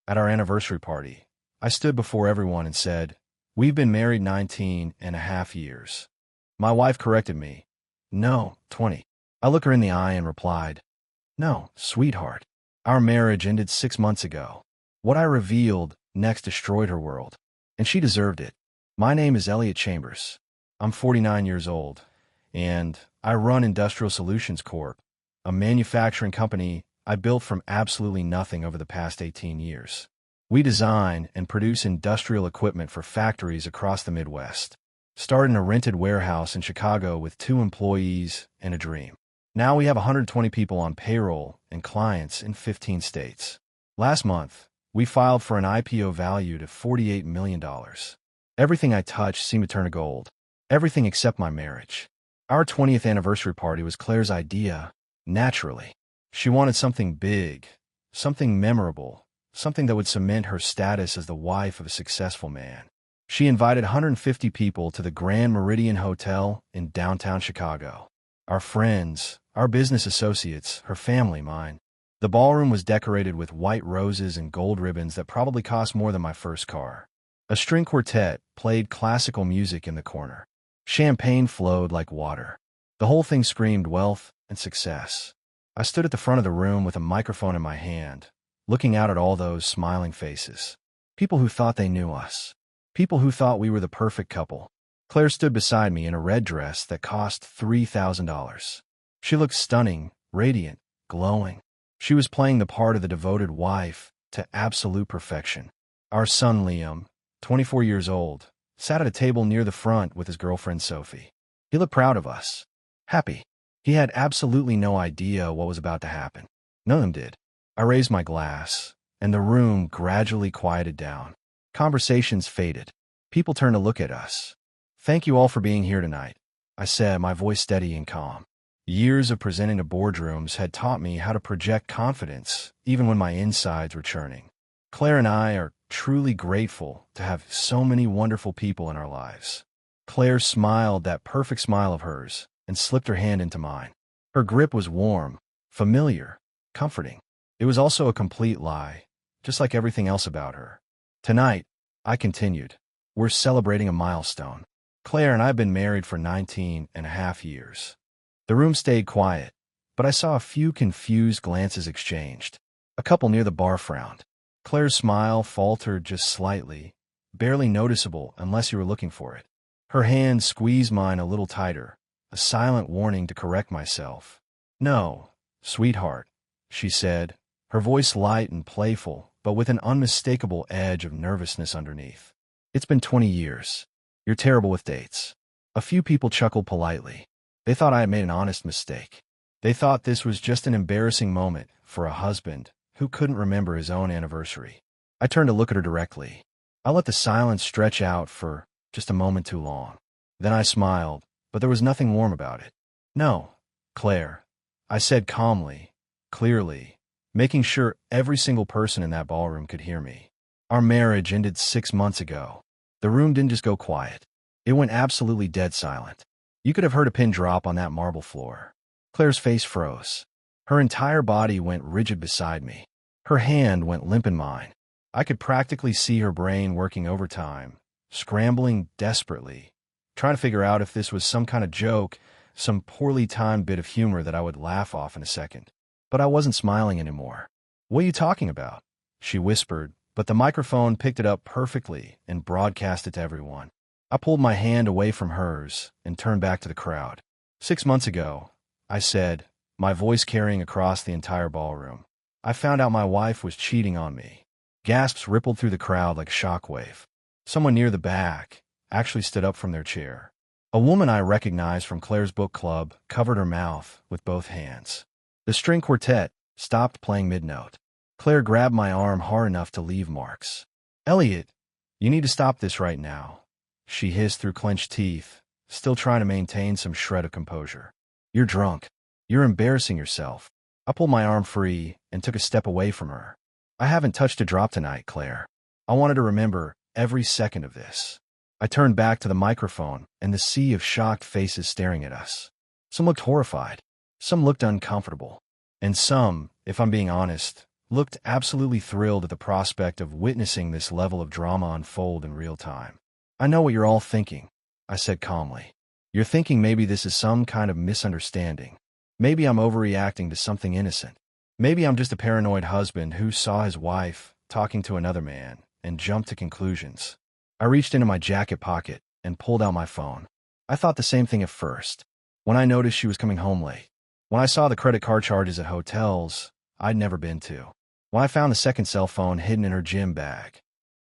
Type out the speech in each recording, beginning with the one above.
At our anniversary party, I stood before everyone and said, "We've been married 19.5 years. My wife corrected me. "No, 20. I looked her in the eye and replied, "No, sweetheart. Our marriage ended 6 months ago." What I revealed next destroyed her world, and she deserved it. My name is Elliot Chambers. I'm 49 years old, and I run Industrial Solutions Corp., a manufacturing company I built from absolutely nothing over the past 18 years. We design and produce industrial equipment for factories across the Midwest. Started in a rented warehouse in Chicago with 2 employees and a dream. Now we have 120 people on payroll and clients in 15 states. Last month, we filed for an IPO valued at $48 million. Everything I touched seemed to turn to gold. Everything except my marriage. Our 20th anniversary party was Claire's idea, naturally. She wanted something big, something memorable, something that would cement her status as the wife of a successful man. She invited 150 people to the Grand Meridian Hotel in downtown Chicago. Our friends, our business associates, her family, mine. The ballroom was decorated with white roses and gold ribbons that probably cost more than my first car. A string quartet played classical music in the corner. Champagne flowed like water. The whole thing screamed wealth and success. I stood at the front of the room with a microphone in my hand, looking out at all those smiling faces. People who thought they knew us. People who thought we were the perfect couple. Claire stood beside me in a red dress that cost $3,000. She looked stunning, radiant, glowing. She was playing the part of the devoted wife to absolute perfection. Our son Liam, 24 years old, sat at a table near the front with his girlfriend Sophie. He looked proud of us. Happy. He had absolutely no idea what was about to happen. None of them did. I raised my glass, and the room gradually quieted down. Conversations faded. People turned to look at us. "Thank you all for being here tonight," I said, my voice steady and calm. Years of presenting to boardrooms had taught me how to project confidence, even when my insides were churning. Claire and I are truly grateful to have so many wonderful people in our lives. Claire smiled that perfect smile of hers and slipped her hand into mine. Her grip was warm, familiar, comforting. It was also a complete lie, just like everything else about her. "Tonight," I continued, "we're celebrating a milestone. Claire and I have been married for 19.5 years. The room stayed quiet, but I saw a few confused glances exchanged. A couple near the bar frowned. Claire's smile faltered just slightly, barely noticeable unless you were looking for it. Her hand squeezed mine a little tighter, a silent warning to correct myself. "No, sweetheart," she said, her voice light and playful, but with an unmistakable edge of nervousness underneath. "It's been 20 years. You're terrible with dates." A few people chuckled politely. They thought I had made an honest mistake. They thought this was just an embarrassing moment for a husband who couldn't remember his own anniversary. I turned to look at her directly. I let the silence stretch out for just a moment too long. Then I smiled, but there was nothing warm about it. "No, Claire," I said calmly, clearly, making sure every single person in that ballroom could hear me. "Our marriage ended 6 months ago." The room didn't just go quiet. It went absolutely dead silent. You could have heard a pin drop on that marble floor. Claire's face froze. Her entire body went rigid beside me. Her hand went limp in mine. I could practically see her brain working overtime, scrambling desperately, trying to figure out if this was some kind of joke, some poorly timed bit of humor that I would laugh off in a second. But I wasn't smiling anymore. "What are you talking about?" she whispered, but the microphone picked it up perfectly and broadcast it to everyone. I pulled my hand away from hers and turned back to the crowd. 6 months ago," I said, my voice carrying across the entire ballroom, "I found out my wife was cheating on me." Gasps rippled through the crowd like a shockwave. Someone near the back actually stood up from their chair. A woman I recognized from Claire's book club covered her mouth with both hands. The string quartet stopped playing mid-note. Claire grabbed my arm hard enough to leave marks. "Elliot, you need to stop this right now," she hissed through clenched teeth, still trying to maintain some shred of composure. "You're drunk. You're embarrassing yourself." I pulled my arm free and took a step away from her. "I haven't touched a drop tonight, Claire. I wanted to remember every second of this." I turned back to the microphone and the sea of shocked faces staring at us. Some looked horrified. Some looked uncomfortable. And some, if I'm being honest, looked absolutely thrilled at the prospect of witnessing this level of drama unfold in real time. "I know what you're all thinking," I said calmly. "You're thinking maybe this is some kind of misunderstanding. Maybe I'm overreacting to something innocent. Maybe I'm just a paranoid husband who saw his wife talking to another man and jumped to conclusions." I reached into my jacket pocket and pulled out my phone. I thought the same thing at first. When I noticed she was coming home late. When I saw the credit card charges at hotels I'd never been to. When I found the second cell phone hidden in her gym bag.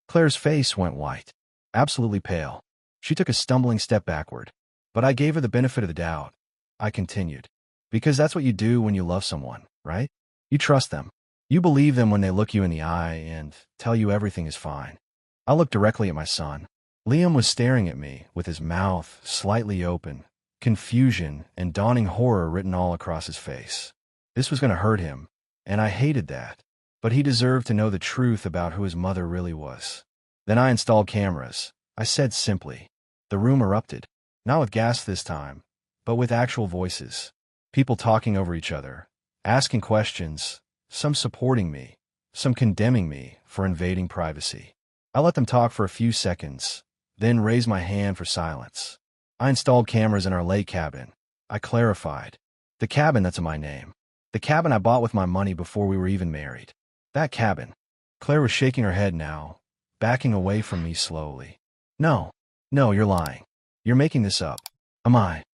Claire's face went white, absolutely pale. She took a stumbling step backward. But I gave her the benefit of the doubt. I continued. "Because that's what you do when you love someone, right? You trust them. You believe them when they look you in the eye and tell you everything is fine." I looked directly at my son. Liam was staring at me with his mouth slightly open, confusion and dawning horror written all across his face. This was going to hurt him, and I hated that. But he deserved to know the truth about who his mother really was. "Then I installed cameras," I said simply. The room erupted. Not with gas this time, but with actual voices. People talking over each other, asking questions, some supporting me, some condemning me for invading privacy. I let them talk for a few seconds, then raised my hand for silence. "I installed cameras in our lake cabin," I clarified. "The cabin that's in my name. The cabin I bought with my money before we were even married. That cabin." Claire was shaking her head now, backing away from me slowly. No, you're lying. You're making this up." "Am I?"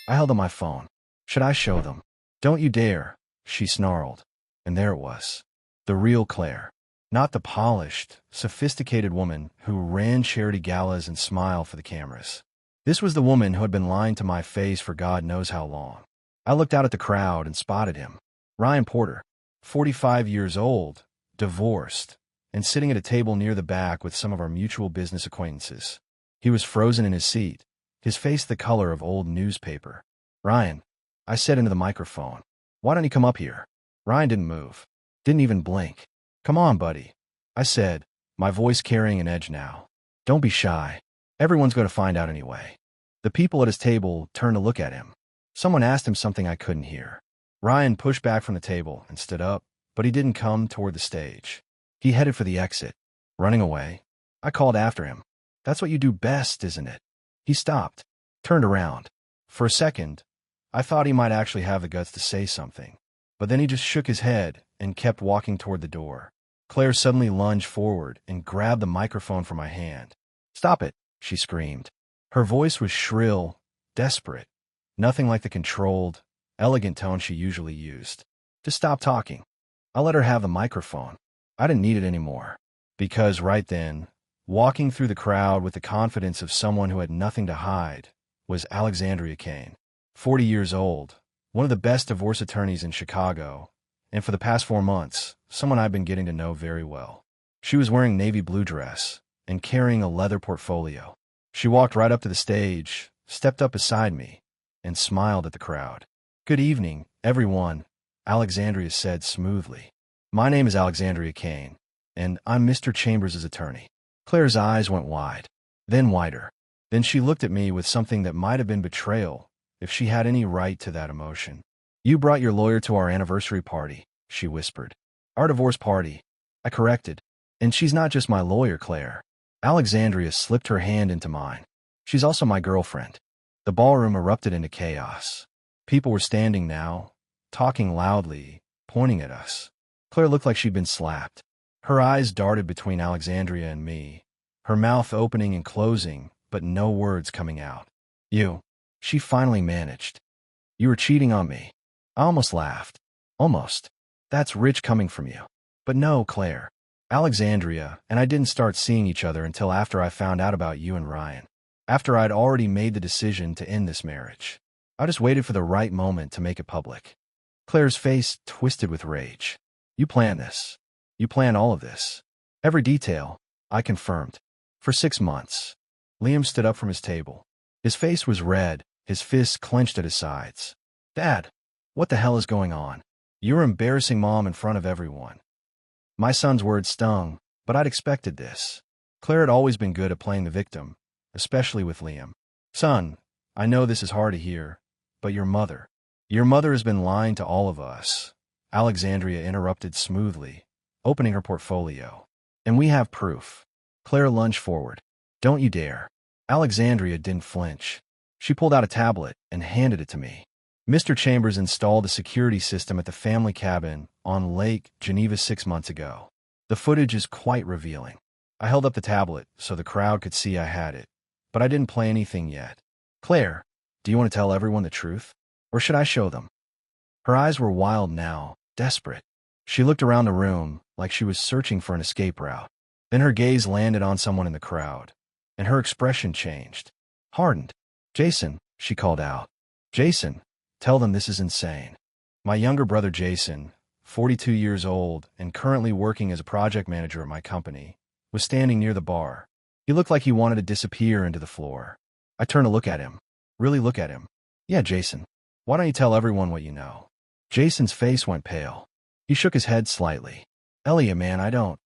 I held up my phone. "Should I show them?" "Don't you dare," she snarled. And there it was. The real Claire. Not the polished, sophisticated woman who ran charity galas and smiled for the cameras. This was the woman who had been lying to my face for God knows how long. I looked out at the crowd and spotted him. Ryan Porter, 45 years old, divorced, and sitting at a table near the back with some of our mutual business acquaintances. He was frozen in his seat, his face the color of old newspaper. "Ryan," I said into the microphone, "why don't you come up here?" Ryan didn't move, didn't even blink. "Come on, buddy," I said, my voice carrying an edge now. "Don't be shy. Everyone's going to find out anyway." The people at his table turned to look at him. Someone asked him something I couldn't hear. Ryan pushed back from the table and stood up, but he didn't come toward the stage. He headed for the exit, running away. I called after him. "That's what you do best, isn't it?" He stopped, turned around. For a second, I thought he might actually have the guts to say something, but then he just shook his head and kept walking toward the door. Claire suddenly lunged forward and grabbed the microphone from my hand. "Stop it," she screamed. Her voice was shrill, desperate, nothing like the controlled, elegant tone she usually used. "Just stop talking." I let her have the microphone. I didn't need it anymore. Because right then, walking through the crowd with the confidence of someone who had nothing to hide, was Alexandria Kane. 40 years old, one of the best divorce attorneys in Chicago, and for the past 4 months, someone I've been getting to know very well. She was wearing navy blue dress and carrying a leather portfolio. She walked right up to the stage, stepped up beside me, and smiled at the crowd. "Good evening, everyone," Alexandria said smoothly. "My name is Alexandria Kane, and I'm Mr. Chambers' attorney." Claire's eyes went wide, then wider. Then she looked at me with something that might have been betrayal, if she had any right to that emotion. "You brought your lawyer to our anniversary party," she whispered. "Our divorce party," I corrected. "And she's not just my lawyer, Claire." Alexandria slipped her hand into mine. "She's also my girlfriend." The ballroom erupted into chaos. People were standing now, talking loudly, pointing at us. Claire looked like she'd been slapped. Her eyes darted between Alexandria and me, her mouth opening and closing, but no words coming out. "You," she finally managed. "You were cheating on me." I almost laughed. Almost. That's rich coming from you. But no, Claire. Alexandria and I didn't start seeing each other until after I found out about you and Ryan. After I'd already made the decision to end this marriage. I just waited for the right moment to make it public. Claire's face twisted with rage. "You planned this. You planned all of this." "Every detail," I confirmed. "For 6 months." Liam stood up from his table. His face was red, his fists clenched at his sides. "Dad, what the hell is going on? You're embarrassing Mom in front of everyone." My son's words stung, but I'd expected this. Claire had always been good at playing the victim, especially with Liam. "Son, I know this is hard to hear, but your mother has been lying to all of us," Alexandria interrupted smoothly, opening her portfolio. And we have proof. Claire lunged forward. Don't you dare. Alexandria didn't flinch. She pulled out a tablet and handed it to me. Mr. Chambers installed a security system at the family cabin on Lake Geneva 6 months ago. The footage is quite revealing. I held up the tablet so the crowd could see I had it, but I didn't play anything yet. Claire, do you want to tell everyone the truth? Or should I show them? Her eyes were wild now, desperate. She looked around the room like she was searching for an escape route. Then her gaze landed on someone in the crowd, and her expression changed. Hardened. Jason, she called out. Jason, tell them this is insane. My younger brother Jason, 42 years old and currently working as a project manager at my company, was standing near the bar. He looked like he wanted to disappear into the floor. I turned to look at him. Really look at him. Yeah, Jason. Why don't you tell everyone what you know? Jason's face went pale. He shook his head slightly. Elliot, man, I don't.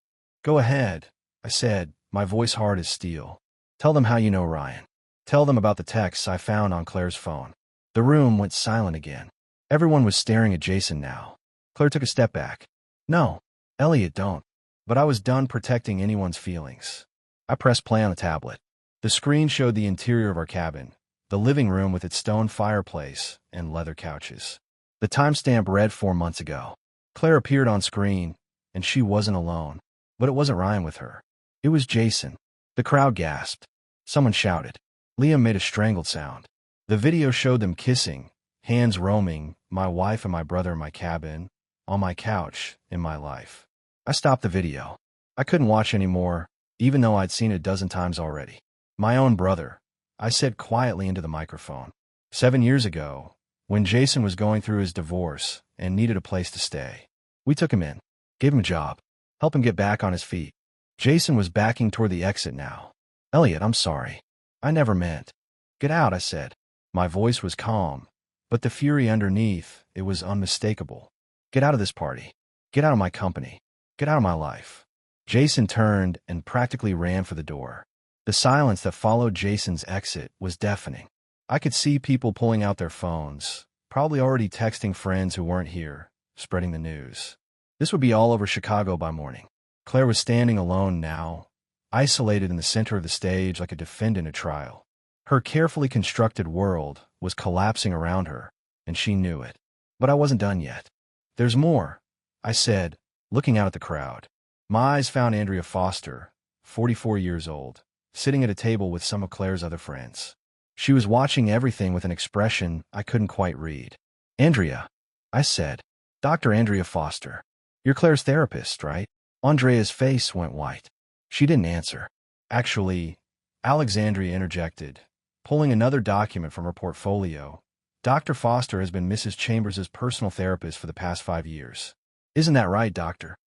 Go ahead, I said, my voice hard as steel. Tell them how you know Ryan. Tell them about the texts I found on Claire's phone. The room went silent again. Everyone was staring at Jason now. Claire took a step back. No, Elliot, don't. But I was done protecting anyone's feelings. I pressed play on the tablet. The screen showed the interior of our cabin, the living room with its stone fireplace and leather couches. The timestamp read 4 months ago. Claire appeared on screen, and she wasn't alone. But it wasn't Ryan with her. It was Jason. The crowd gasped. Someone shouted. Liam made a strangled sound. The video showed them kissing, hands roaming, my wife and my brother in my cabin, on my couch, in my life. I stopped the video. I couldn't watch anymore, even though I'd seen it a dozen times already. My own brother, I said quietly into the microphone. 7 years ago, when Jason was going through his divorce and needed a place to stay, we took him in, gave him a job, helped him get back on his feet. Jason was backing toward the exit now. Elliot, I'm sorry. I never meant. Get out, I said. My voice was calm, but the fury underneath, it was unmistakable. Get out of this party. Get out of my company. Get out of my life. Jason turned and practically ran for the door. The silence that followed Jason's exit was deafening. I could see people pulling out their phones, probably already texting friends who weren't here, spreading the news. This would be all over Chicago by morning. Claire was standing alone now, isolated in the center of the stage like a defendant at trial. Her carefully constructed world was collapsing around her, and she knew it. But I wasn't done yet. There's more, I said, looking out at the crowd. My eyes found Andrea Foster, 44 years old, sitting at a table with some of Claire's other friends. She was watching everything with an expression I couldn't quite read. Andrea, I said. Dr. Andrea Foster. You're Claire's therapist, right? Andrea's face went white. She didn't answer. Actually, Alexandria interjected, pulling another document from her portfolio. Dr. Foster has been Mrs. Chambers' personal therapist for the past 5 years. Isn't that right, doctor?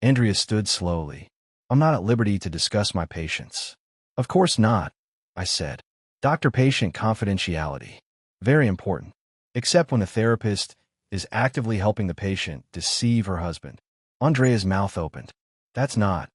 Andrea stood slowly. I'm not at liberty to discuss my patients. Of course not, I said. Doctor-patient confidentiality. Very important. Except when the therapist is actively helping the patient deceive her husband. Andrea's mouth opened. That's not.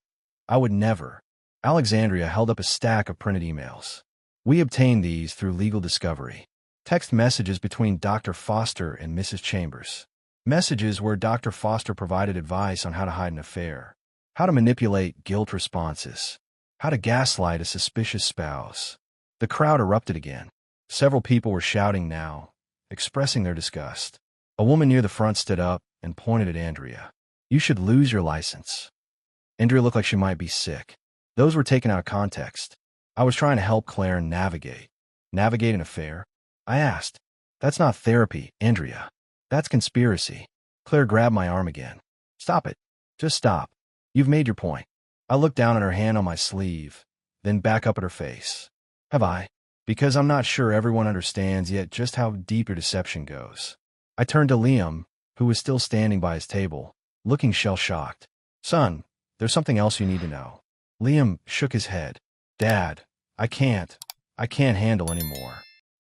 I would never. Alexandria held up a stack of printed emails. We obtained these through legal discovery. Text messages between Dr. Foster and Mrs. Chambers. Messages where Dr. Foster provided advice on how to hide an affair, how to manipulate guilt responses, how to gaslight a suspicious spouse. The crowd erupted again. Several people were shouting now, expressing their disgust. A woman near the front stood up and pointed at Andrea. You should lose your license. Andrea looked like she might be sick. Those were taken out of context. I was trying to help Claire navigate. Navigate an affair? I asked. That's not therapy, Andrea. That's conspiracy. Claire grabbed my arm again. Stop it. Just stop. You've made your point. I looked down at her hand on my sleeve, then back up at her face. Have I? Because I'm not sure everyone understands yet just how deep your deception goes. I turned to Liam, who was still standing by his table, looking shell-shocked. Son, there's something else you need to know. Liam shook his head. Dad, I can't handle anymore.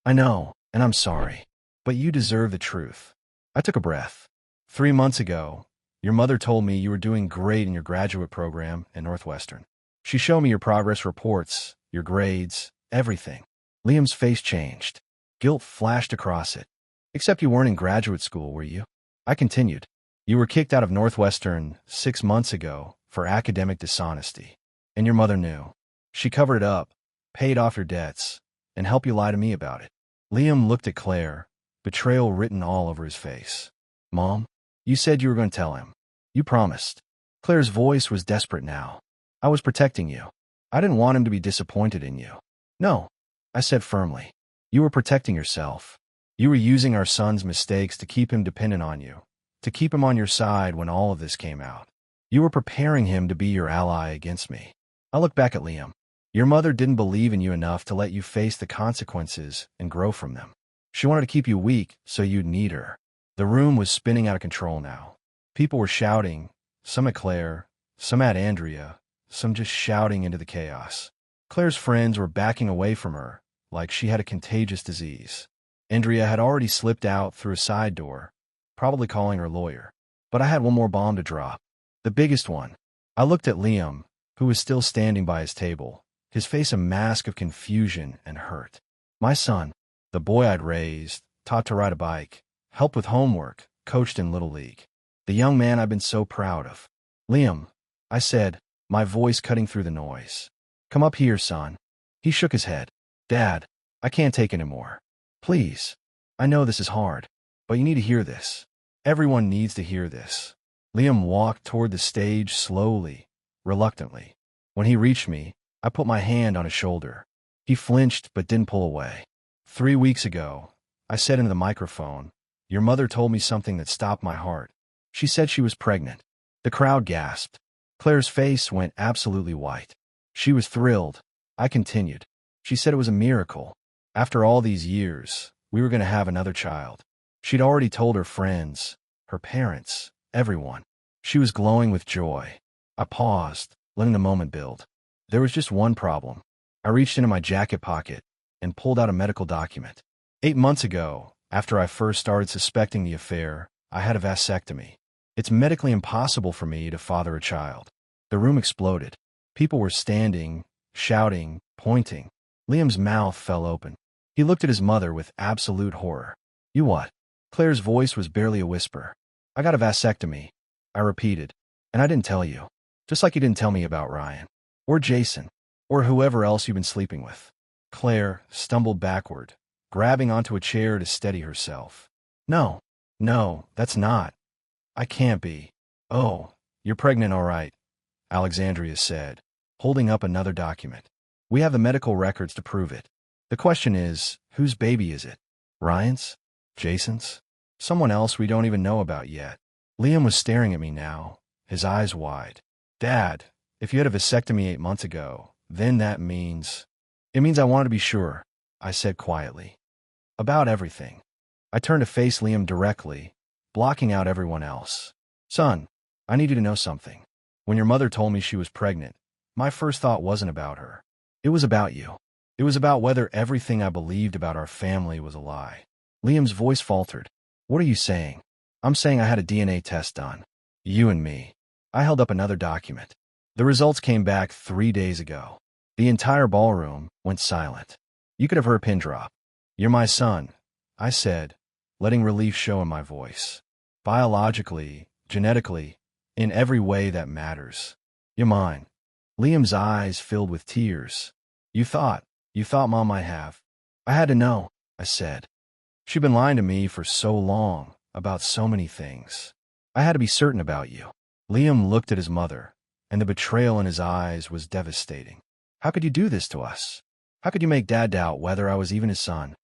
I know, and I'm sorry, but you deserve the truth. I took a breath. 3 months ago, your mother told me you were doing great in your graduate program at Northwestern. She showed me your progress reports, your grades, everything. Liam's face changed. Guilt flashed across it. Except you weren't in graduate school, were you? I continued. You were kicked out of Northwestern 6 months ago for academic dishonesty. And your mother knew. She covered it up, paid off your debts, and helped you lie to me about it. Liam looked at Claire, betrayal written all over his face. Mom, you said you were going to tell him. You promised. Claire's voice was desperate now. I was protecting you. I didn't want him to be disappointed in you. No, I said firmly. You were protecting yourself. You were using our son's mistakes to keep him dependent on you, to keep him on your side when all of this came out. You were preparing him to be your ally against me. I look back at Liam. Your mother didn't believe in you enough to let you face the consequences and grow from them. She wanted to keep you weak so you'd need her. The room was spinning out of control now. People were shouting, some at Claire, some at Andrea, some just shouting into the chaos. Claire's friends were backing away from her, like she had a contagious disease. Andrea had already slipped out through a side door, probably calling her lawyer. But I had one more bomb to drop. The biggest one. I looked at Liam, who was still standing by his table, his face a mask of confusion and hurt. My son, the boy I'd raised, taught to ride a bike, helped with homework, coached in Little League. The young man I've been so proud of. Liam, I said, my voice cutting through the noise. Come up here, son. He shook his head. Dad, I can't take anymore. Please. I know this is hard, but you need to hear this. Everyone needs to hear this. Liam walked toward the stage slowly, reluctantly. When he reached me, I put my hand on his shoulder. He flinched but didn't pull away. 3 weeks ago, I said into the microphone, your mother told me something that stopped my heart. She said she was pregnant. The crowd gasped. Claire's face went absolutely white. She was thrilled. I continued. She said it was a miracle. After all these years, we were going to have another child. She'd already told her friends, her parents, everyone. She was glowing with joy. I paused, letting the moment build. There was just one problem. I reached into my jacket pocket and pulled out a medical document. 8 months ago, after I first started suspecting the affair, I had a vasectomy. It's medically impossible for me to father a child. The room exploded. People were standing, shouting, pointing. Liam's mouth fell open. He looked at his mother with absolute horror. You what? Claire's voice was barely a whisper. I got a vasectomy, I repeated. And I didn't tell you. Just like you didn't tell me about Ryan. Or Jason. Or whoever else you've been sleeping with. Claire stumbled backward, grabbing onto a chair to steady herself. No, that's not. I can't be. Oh, you're pregnant, all right, Alexandria said, holding up another document. We have the medical records to prove it. The question is, whose baby is it? Ryan's? Jason's? Someone else we don't even know about yet. Liam was staring at me now, his eyes wide. Dad, if you had a vasectomy 8 months ago, then that means... It means I wanted to be sure, I said quietly. About everything. I turned to face Liam directly, blocking out everyone else. Son, I need you to know something. When your mother told me she was pregnant, my first thought wasn't about her. It was about you. It was about whether everything I believed about our family was a lie. Liam's voice faltered. What are you saying? I'm saying I had a DNA test done. You and me. I held up another document. The results came back 3 days ago. The entire ballroom went silent. You could have heard a pin drop. You're my son, I said, letting relief show in my voice. Biologically, genetically, in every way that matters. You're mine. Liam's eyes filled with tears. You thought Mom might have. I had to know, I said. She'd been lying to me for so long, about so many things. I had to be certain about you. Liam looked at his mother, and the betrayal in his eyes was devastating. How could you do this to us? How could you make Dad doubt whether I was even his son?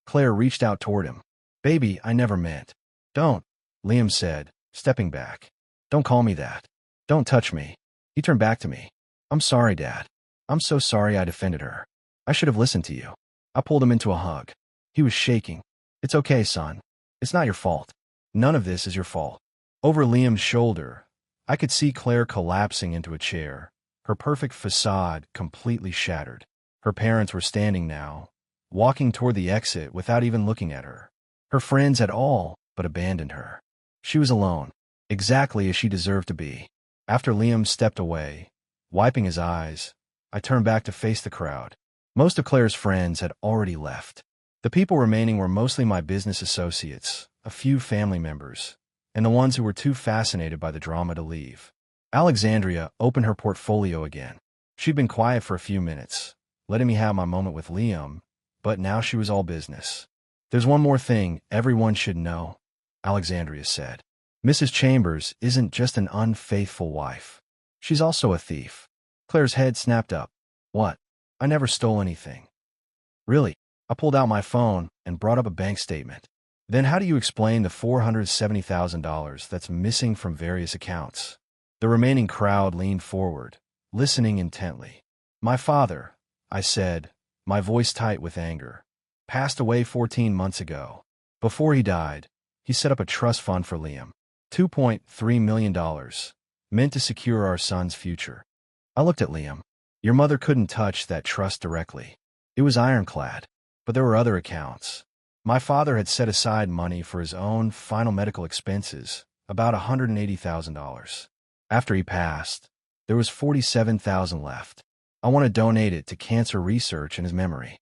Claire reached out toward him. Baby, I never meant. Don't, Liam said, stepping back. Don't call me that. Don't touch me. He turned back to me. I'm sorry, Dad. I'm so sorry I defended her. I should have listened to you. I pulled him into a hug. He was shaking. It's okay, son. It's not your fault. None of this is your fault. Over Liam's shoulder, I could see Claire collapsing into a chair, her perfect facade completely shattered. Her parents were standing now, walking toward the exit without even looking at her. Her friends had all but abandoned her. She was alone, exactly as she deserved to be. After Liam stepped away, wiping his eyes, I turned back to face the crowd. Most of Claire's friends had already left. The people remaining were mostly my business associates, a few family members, and the ones who were too fascinated by the drama to leave. Alexandria opened her portfolio again. She'd been quiet for a few minutes, letting me have my moment with Liam, but now she was all business. "There's one more thing everyone should know," Alexandria said. "Mrs. Chambers isn't just an unfaithful wife. She's also a thief." Claire's head snapped up. "What? I never stole anything." "Really?" I pulled out my phone and brought up a bank statement. "Then how do you explain the $470,000 that's missing from various accounts?" The remaining crowd leaned forward, listening intently. "My father," I said, my voice tight with anger, "passed away 14 months ago. Before he died, he set up a trust fund for Liam. $2.3 million, meant to secure our son's future." I looked at Liam. "Your mother couldn't touch that trust directly. It was ironclad. But there were other accounts. My father had set aside money for his own final medical expenses, about $180,000. After he passed, there was $47,000 left. I want to donate it to cancer research in his memory."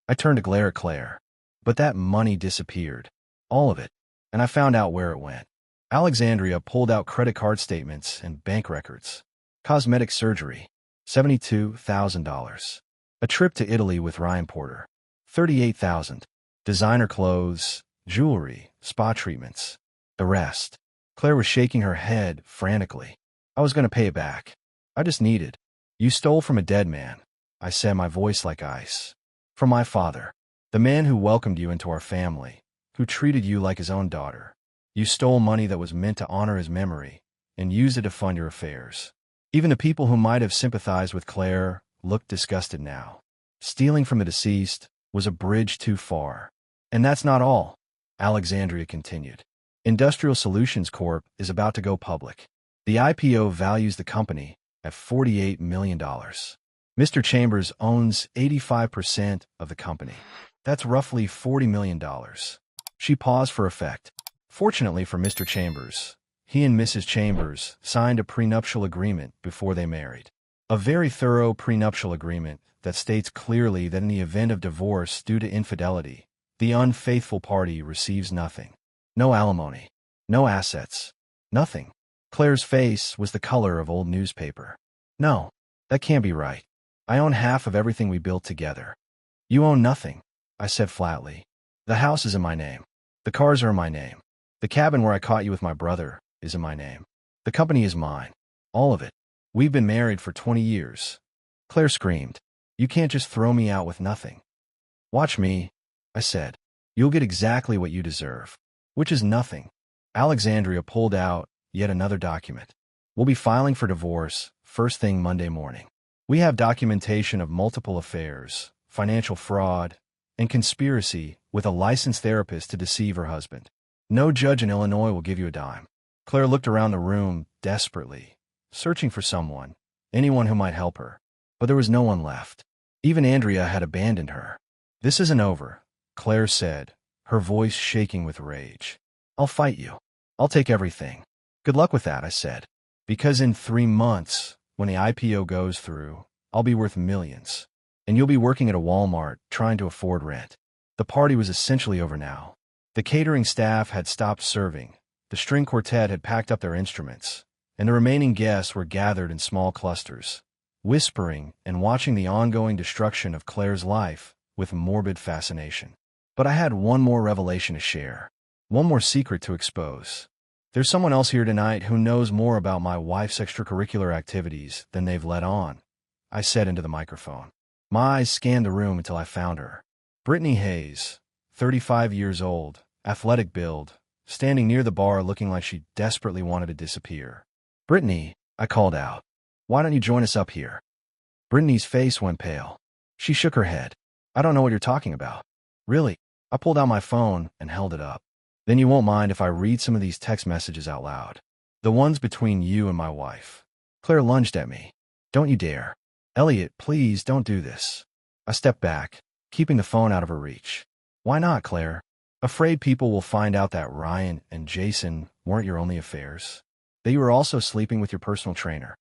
I turned to glare at Claire. "But that money disappeared. All of it. And I found out where it went." Alexandria pulled out credit card statements and bank records. Cosmetic surgery, $72,000. A trip to Italy with Ryan Porter, $38,000. Designer clothes, jewelry, spa treatments. The rest. Claire was shaking her head frantically. "I was going to pay it back. I just needed." "You stole from a dead man," I said, my voice like ice. "From my father. The man who welcomed you into our family, who treated you like his own daughter. You stole money that was meant to honor his memory and used it to fund your affairs." Even the people who might have sympathized with Claire looked disgusted now. Stealing from the deceased was a bridge too far. "And that's not all," Alexandria continued. "Industrial Solutions Corp is about to go public. The IPO values the company at $48 million. Mr. Chambers owns 85% of the company. That's roughly $40 million. She paused for effect. Fortunately for Mr. Chambers, he and Mrs. Chambers signed a prenuptial agreement before they married. A very thorough prenuptial agreement that states clearly that in the event of divorce due to infidelity, the unfaithful party receives nothing. No alimony. No assets. Nothing. Claire's face was the color of old newspaper. "No, that can't be right. I own half of everything we built together." "You own nothing," I said flatly. "The house is in my name. The cars are in my name. The cabin where I caught you with my brother is in my name. The company is mine. All of it. We've been married for 20 years. Claire screamed. "You can't just throw me out with nothing." "Watch me," I said. "You'll get exactly what you deserve." "Which is nothing." Alexandria pulled out yet another document. "We'll be filing for divorce first thing Monday morning. We have documentation of multiple affairs, financial fraud, and conspiracy with a licensed therapist to deceive her husband. No judge in Illinois will give you a dime." Claire looked around the room desperately, searching for someone, anyone who might help her. But there was no one left. Even Andrea had abandoned her. "This isn't over," Claire said, her voice shaking with rage. "I'll fight you. I'll take everything." "Good luck with that," I said. "Because in 3 months, when the IPO goes through, I'll be worth millions. And you'll be working at a Walmart trying to afford rent." The party was essentially over now. The catering staff had stopped serving, the string quartet had packed up their instruments, and the remaining guests were gathered in small clusters, whispering and watching the ongoing destruction of Claire's life with morbid fascination. But I had one more revelation to share, one more secret to expose. "There's someone else here tonight who knows more about my wife's extracurricular activities than they've let on," I said into the microphone. My eyes scanned the room until I found her. Brittany Hayes, 35 years old, athletic build, standing near the bar looking like she desperately wanted to disappear. "Brittany," I called out, "why don't you join us up here?" Brittany's face went pale. She shook her head. "I don't know what you're talking about." "Really?" I pulled out my phone and held it up. "Then you won't mind if I read some of these text messages out loud. The ones between you and my wife." Claire lunged at me. "Don't you dare. Elliot, please don't do this." I stepped back, keeping the phone out of her reach. "Why not, Claire?" "Afraid people will find out that Ryan and Jason weren't your only affairs. That you were also sleeping with your personal trainer."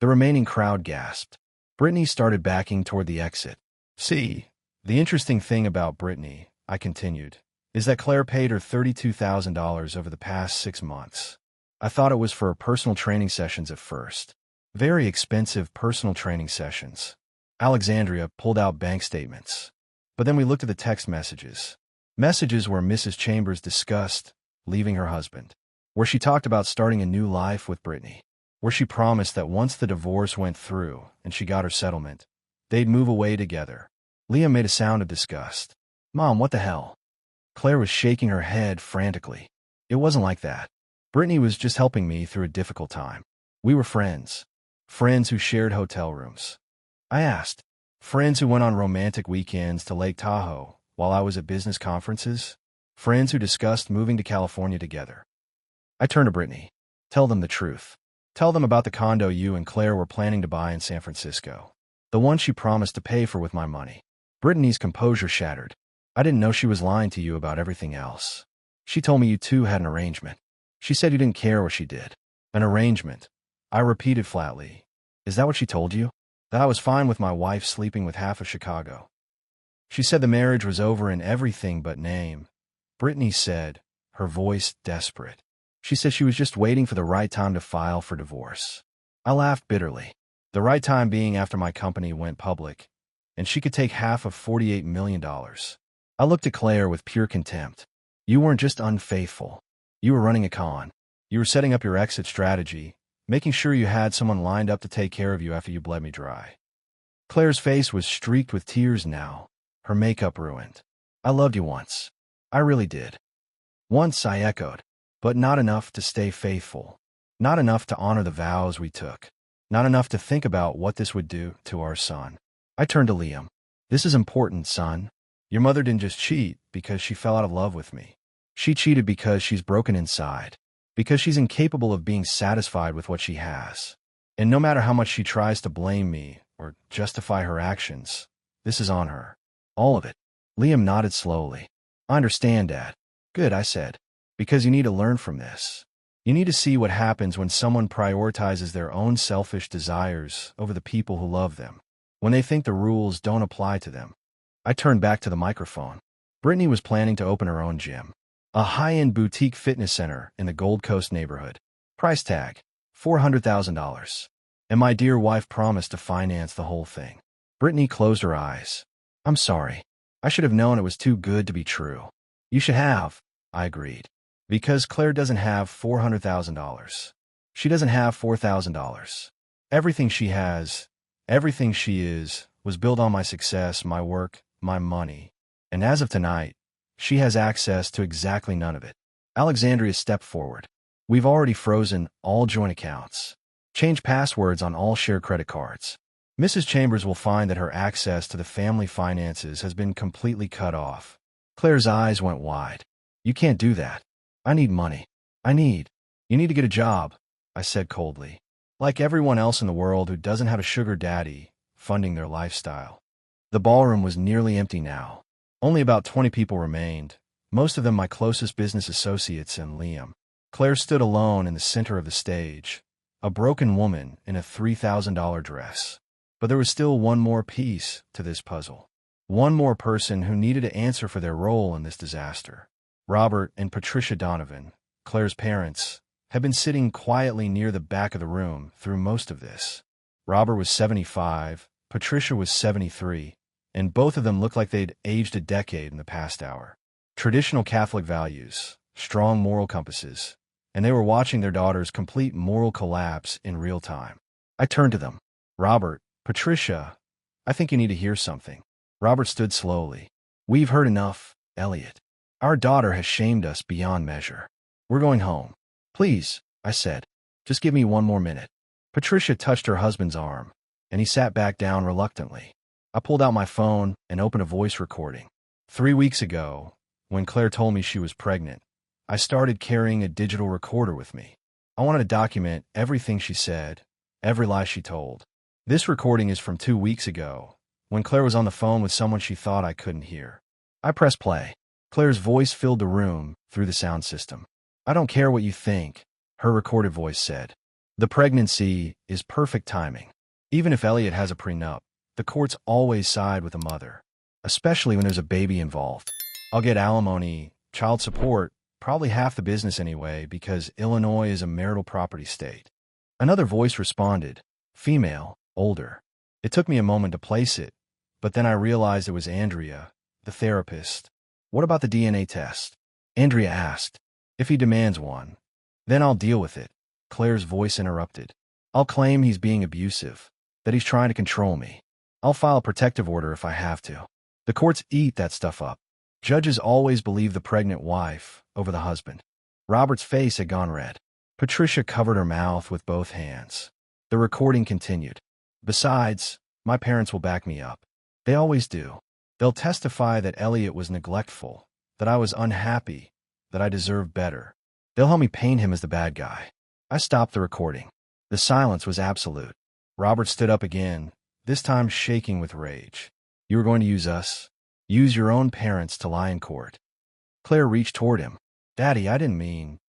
The remaining crowd gasped. Brittany started backing toward the exit. "See, the interesting thing about Brittany," I continued, is that Claire paid her $32,000 over the past 6 months. I thought it was for her personal training sessions at first. Very expensive personal training sessions. Alexandria pulled out bank statements. But then we looked at the text messages. Messages where Mrs. Chambers discussed leaving her husband, where she talked about starting a new life with Brittany, where she promised that once the divorce went through and she got her settlement, they'd move away together. Liam made a sound of disgust. Mom, what the hell? Claire was shaking her head frantically. It wasn't like that. Brittany was just helping me through a difficult time. We were friends. Friends who shared hotel rooms. I asked. Friends who went on romantic weekends to Lake Tahoe while I was at business conferences. Friends who discussed moving to California together. I turned to Brittany. Tell them the truth. Tell them about the condo you and Claire were planning to buy in San Francisco. The one she promised to pay for with my money. Brittany's composure shattered. I didn't know she was lying to you about everything else. She told me you two had an arrangement. She said you didn't care what she did. An arrangement. I repeated flatly. Is that what she told you? That I was fine with my wife sleeping with half of Chicago. She said the marriage was over in everything but name. Brittany said, her voice desperate. She said she was just waiting for the right time to file for divorce. I laughed bitterly. The right time being after my company went public, and she could take half of $48 million. I looked at Claire with pure contempt. You weren't just unfaithful. You were running a con. You were setting up your exit strategy, making sure you had someone lined up to take care of you after you bled me dry. Claire's face was streaked with tears now, her makeup ruined. I loved you once. I really did. Once, I echoed, but not enough to stay faithful. Not enough to honor the vows we took. Not enough to think about what this would do to our son. I turned to Liam. This is important, son. Your mother didn't just cheat because she fell out of love with me. She cheated because she's broken inside. Because she's incapable of being satisfied with what she has. And no matter how much she tries to blame me or justify her actions, this is on her. All of it. Liam nodded slowly. I understand, Dad. Good, I said. Because you need to learn from this. You need to see what happens when someone prioritizes their own selfish desires over the people who love them. When they think the rules don't apply to them. I turned back to the microphone. Brittany was planning to open her own gym. A high-end boutique fitness center in the Gold Coast neighborhood. Price tag, $400,000. And my dear wife promised to finance the whole thing. Brittany closed her eyes. I'm sorry. I should have known it was too good to be true. You should have, I agreed. Because Claire doesn't have $400,000. She doesn't have $4,000. Everything she has, everything she is, was built on my success, my work, my money. And as of tonight, she has access to exactly none of it. Alexandria stepped forward. We've already frozen all joint accounts. Changed passwords on all shared credit cards. Mrs. Chambers will find that her access to the family finances has been completely cut off. Claire's eyes went wide. You can't do that. I need money. You need to get a job, I said coldly. Like everyone else in the world who doesn't have a sugar daddy funding their lifestyle. The ballroom was nearly empty now. Only about 20 people remained, most of them my closest business associates and Liam. Claire stood alone in the center of the stage, a broken woman in a $3,000 dress. But there was still one more piece to this puzzle. One more person who needed to answer for their role in this disaster. Robert and Patricia Donovan, Claire's parents, had been sitting quietly near the back of the room through most of this. Robert was 75, Patricia was 73, and both of them looked like they'd aged a decade in the past hour. Traditional Catholic values, strong moral compasses, and they were watching their daughter's complete moral collapse in real time. I turned to them. Robert, Patricia, I think you need to hear something. Robert stood slowly. We've heard enough, Elliot. Our daughter has shamed us beyond measure. We're going home. Please, I said. Just give me one more minute. Patricia touched her husband's arm, and he sat back down reluctantly. I pulled out my phone and opened a voice recording. 3 weeks ago, when Claire told me she was pregnant, I started carrying a digital recorder with me. I wanted to document everything she said, every lie she told. This recording is from 2 weeks ago, when Claire was on the phone with someone she thought I couldn't hear. I pressed play. Claire's voice filled the room through the sound system. I don't care what you think, her recorded voice said. The pregnancy is perfect timing. Even if Elliot has a prenup, the courts always side with the mother, especially when there's a baby involved. I'll get alimony, child support, probably half the business anyway, because Illinois is a marital property state. Another voice responded, female, older. It took me a moment to place it, but then I realized it was Andrea, the therapist. What about the DNA test? Andrea asked. If he demands one, then I'll deal with it. Claire's voice interrupted. I'll claim he's being abusive, that he's trying to control me. I'll file a protective order if I have to. The courts eat that stuff up. Judges always believe the pregnant wife over the husband. Robert's face had gone red. Patricia covered her mouth with both hands. The recording continued. Besides, my parents will back me up. They always do. They'll testify that Elliot was neglectful, that I was unhappy, that I deserved better. They'll help me paint him as the bad guy. I stopped the recording. The silence was absolute. Robert stood up again, this time shaking with rage. You were going to use us? Use your own parents to lie in court. Claire reached toward him. Daddy, I didn't mean.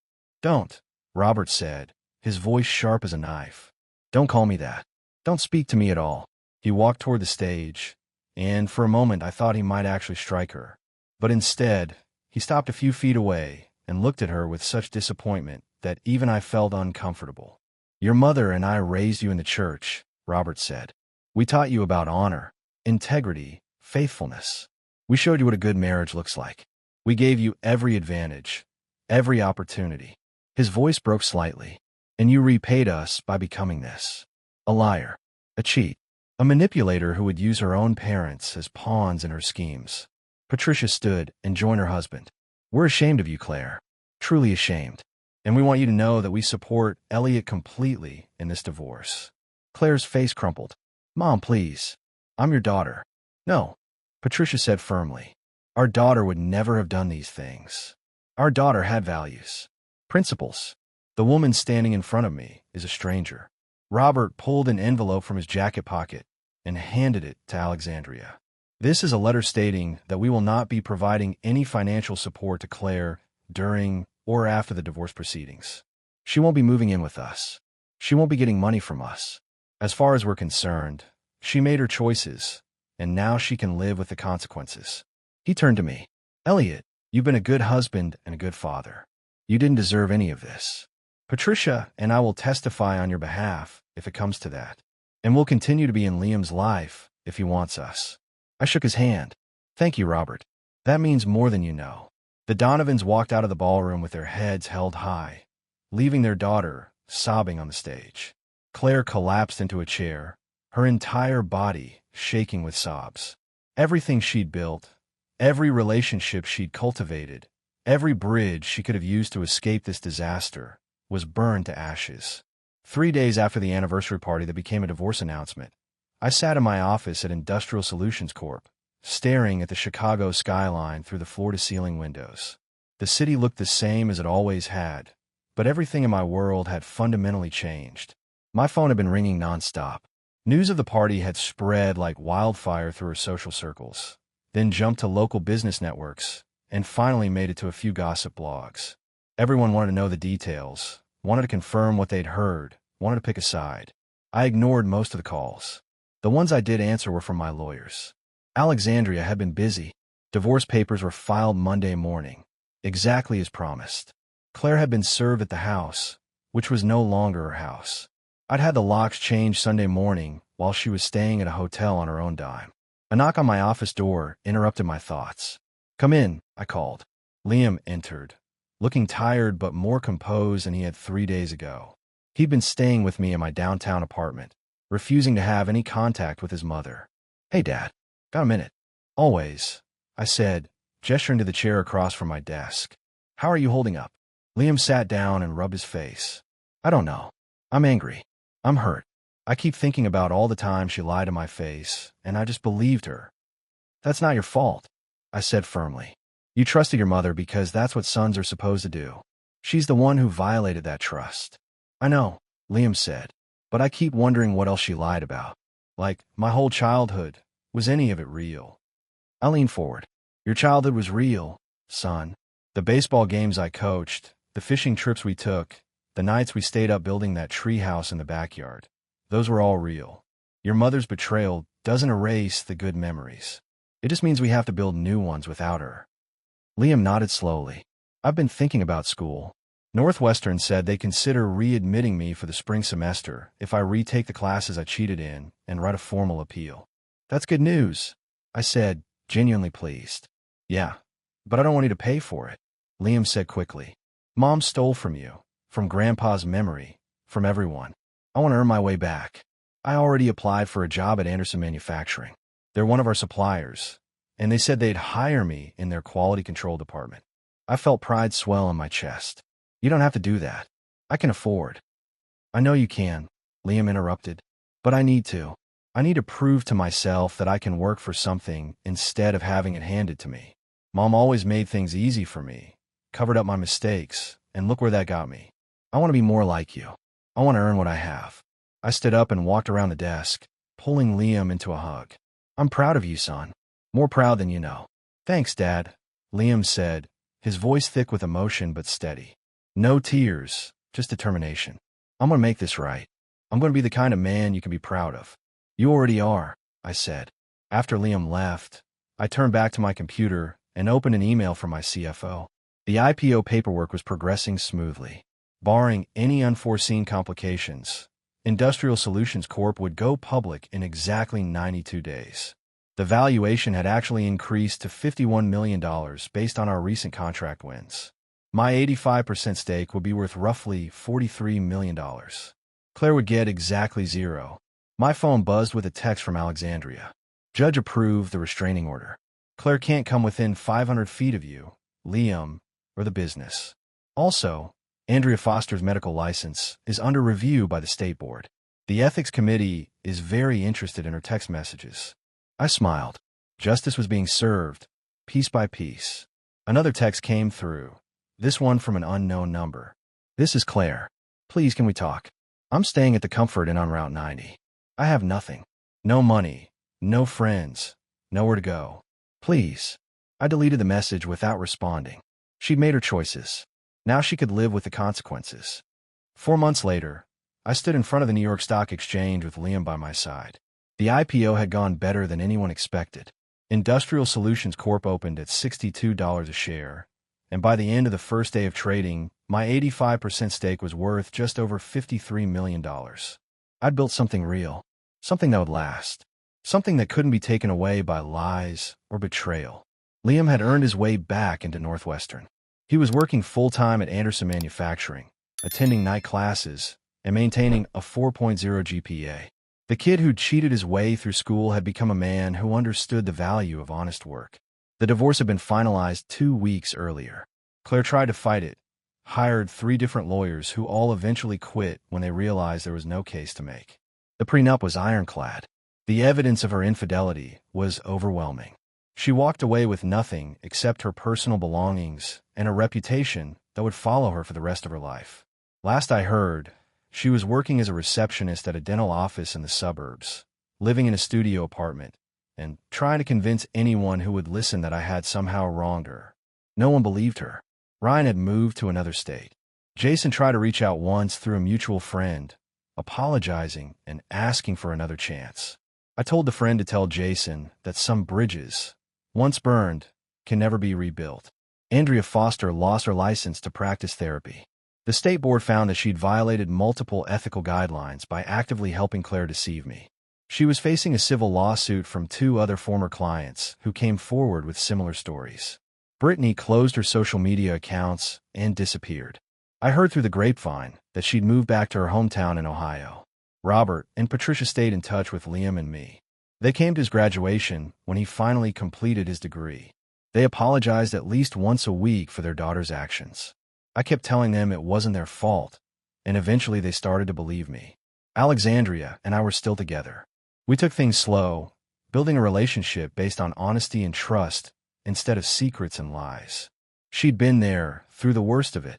Don't, Robert said, his voice sharp as a knife. Don't call me that. Don't speak to me at all. He walked toward the stage, and for a moment I thought he might actually strike her. But instead, he stopped a few feet away and looked at her with such disappointment that even I felt uncomfortable. Your mother and I raised you in the church, Robert said. We taught you about honor, integrity, faithfulness. We showed you what a good marriage looks like. We gave you every advantage, every opportunity. His voice broke slightly. And you repaid us by becoming this. A liar, a cheat, a manipulator who would use her own parents as pawns in her schemes. Patricia stood and joined her husband. We're ashamed of you, Claire. Truly ashamed. And we want you to know that we support Elliot completely in this divorce. Claire's face crumpled. Mom, please. I'm your daughter. No, Patricia said firmly. Our daughter would never have done these things. Our daughter had values, principles. The woman standing in front of me is a stranger. Robert pulled an envelope from his jacket pocket and handed it to Alexandria. This is a letter stating that we will not be providing any financial support to Claire during or after the divorce proceedings. She won't be moving in with us. She won't be getting money from us. As far as we're concerned, she made her choices, and now she can live with the consequences. He turned to me. Elliot, you've been a good husband and a good father. You didn't deserve any of this. Patricia and I will testify on your behalf if it comes to that. And we'll continue to be in Liam's life if he wants us. I shook his hand. Thank you, Robert. That means more than you know. The Donovans walked out of the ballroom with their heads held high, leaving their daughter sobbing on the stage. Claire collapsed into a chair, her entire body shaking with sobs. Everything she'd built, every relationship she'd cultivated, every bridge she could have used to escape this disaster, was burned to ashes. 3 days after the anniversary party that became a divorce announcement, I sat in my office at Industrial Solutions Corp., staring at the Chicago skyline through the floor-to-ceiling windows. The city looked the same as it always had, but everything in my world had fundamentally changed. My phone had been ringing nonstop. News of the party had spread like wildfire through her social circles, then jumped to local business networks, and finally made it to a few gossip blogs. Everyone wanted to know the details, wanted to confirm what they'd heard, wanted to pick a side. I ignored most of the calls. The ones I did answer were from my lawyers. Alexandria had been busy. Divorce papers were filed Monday morning, exactly as promised. Claire had been served at the house, which was no longer her house. I'd had the locks changed Sunday morning while she was staying at a hotel on her own dime. A knock on my office door interrupted my thoughts. Come in, I called. Liam entered, looking tired but more composed than he had 3 days ago. He'd been staying with me in my downtown apartment, refusing to have any contact with his mother. Hey, Dad, got a minute? Always, I said, gesturing to the chair across from my desk. How are you holding up? Liam sat down and rubbed his face. I don't know. I'm angry. I'm hurt. I keep thinking about all the time she lied to my face, and I just believed her. That's not your fault, I said firmly. You trusted your mother because that's what sons are supposed to do. She's the one who violated that trust. I know, Liam said, but I keep wondering what else she lied about. Like, my whole childhood. Was any of it real? I leaned forward. Your childhood was real, son. The baseball games I coached, the fishing trips we took, the nights we stayed up building that tree house in the backyard. Those were all real. Your mother's betrayal doesn't erase the good memories. It just means we have to build new ones without her. Liam nodded slowly. I've been thinking about school. Northwestern said they consider readmitting me for the spring semester if I retake the classes I cheated in and write a formal appeal. That's good news, I said, genuinely pleased. Yeah, but I don't want you to pay for it, Liam said quickly. Mom stole from you, from Grandpa's memory, from everyone. I want to earn my way back. I already applied for a job at Anderson Manufacturing. They're one of our suppliers, and they said they'd hire me in their quality control department. I felt pride swell in my chest. You don't have to do that. I can afford. I know you can, Liam interrupted, but I need to. I need to prove to myself that I can work for something instead of having it handed to me. Mom always made things easy for me, covered up my mistakes, and look where that got me. I want to be more like you. I want to earn what I have. I stood up and walked around the desk, pulling Liam into a hug. I'm proud of you, son. More proud than you know. Thanks, Dad, Liam said, his voice thick with emotion but steady. No tears, just determination. I'm going to make this right. I'm going to be the kind of man you can be proud of. You already are, I said. After Liam left, I turned back to my computer and opened an email from my CFO. The IPO paperwork was progressing smoothly. Barring any unforeseen complications, Industrial Solutions Corp would go public in exactly 92 days. The valuation had actually increased to $51 million based on our recent contract wins. My 85% stake would be worth roughly $43 million. Claire would get exactly zero. My phone buzzed with a text from Alexandria. Judge approved the restraining order. Claire can't come within 500 feet of you, Liam, or the business. Also, Andrea Foster's medical license is under review by the state board. The ethics committee is very interested in her text messages. I smiled. Justice was being served, piece by piece. Another text came through, this one from an unknown number. This is Claire. Please, can we talk? I'm staying at the Comfort Inn on Route 90. I have nothing. No money, no friends, nowhere to go. Please. I deleted the message without responding. She'd made her choices. Now she could live with the consequences. 4 months later, I stood in front of the New York Stock Exchange with Liam by my side. The IPO had gone better than anyone expected. Industrial Solutions Corp opened at $62 a share, and by the end of the first day of trading, my 85% stake was worth just over $53 million. I'd built something real, something that would last, something that couldn't be taken away by lies or betrayal. Liam had earned his way back into Northwestern. He was working full-time at Anderson Manufacturing, attending night classes, and maintaining a 4.0 GPA. The kid who'd cheated his way through school had become a man who understood the value of honest work. The divorce had been finalized 2 weeks earlier. Claire tried to fight it, hired 3 different lawyers who all eventually quit when they realized there was no case to make. The prenup was ironclad. The evidence of her infidelity was overwhelming. She walked away with nothing except her personal belongings and a reputation that would follow her for the rest of her life. Last I heard, she was working as a receptionist at a dental office in the suburbs, living in a studio apartment, and trying to convince anyone who would listen that I had somehow wronged her. No one believed her. Ryan had moved to another state. Jason tried to reach out once through a mutual friend, apologizing and asking for another chance. I told the friend to tell Jason that some bridges, once burned, can never be rebuilt. Andrea Foster lost her license to practice therapy. The state board found that she'd violated multiple ethical guidelines by actively helping Claire deceive me. She was facing a civil lawsuit from 2 other former clients who came forward with similar stories. Brittany closed her social media accounts and disappeared. I heard through the grapevine that she'd moved back to her hometown in Ohio. Robert and Patricia stayed in touch with Liam and me. They came to his graduation when he finally completed his degree. They apologized at least once a week for their daughter's actions. I kept telling them it wasn't their fault, and eventually they started to believe me. Alexandria and I were still together. We took things slow, building a relationship based on honesty and trust instead of secrets and lies. She'd been there through the worst of it,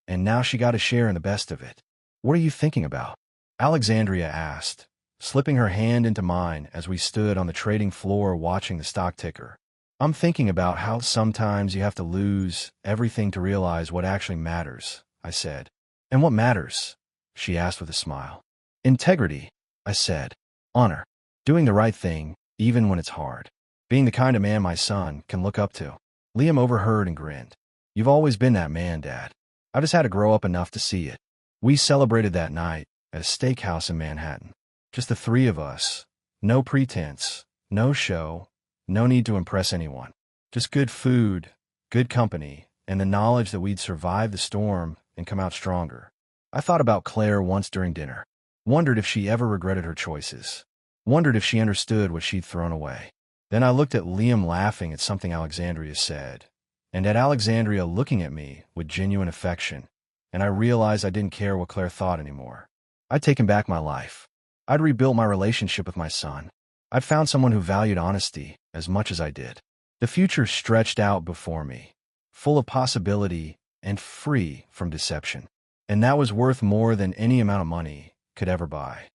and now she got a share in the best of it. What are you thinking about? Alexandria asked, slipping her hand into mine as we stood on the trading floor watching the stock ticker. I'm thinking about how sometimes you have to lose everything to realize what actually matters, I said. And what matters? She asked with a smile. Integrity, I said. Honor. Doing the right thing, even when it's hard. Being the kind of man my son can look up to. Liam overheard and grinned. You've always been that man, Dad. I just had to grow up enough to see it. We celebrated that night at a steakhouse in Manhattan. Just the three of us. No pretense, no show, no need to impress anyone. Just good food, good company, and the knowledge that we'd survive the storm and come out stronger. I thought about Claire once during dinner. Wondered if she ever regretted her choices. Wondered if she understood what she'd thrown away. Then I looked at Liam laughing at something Alexandria said, and at Alexandria looking at me with genuine affection, and I realized I didn't care what Claire thought anymore. I'd taken back my life. I'd rebuilt my relationship with my son. I'd found someone who valued honesty as much as I did. The future stretched out before me, full of possibility and free from deception. And that was worth more than any amount of money could ever buy.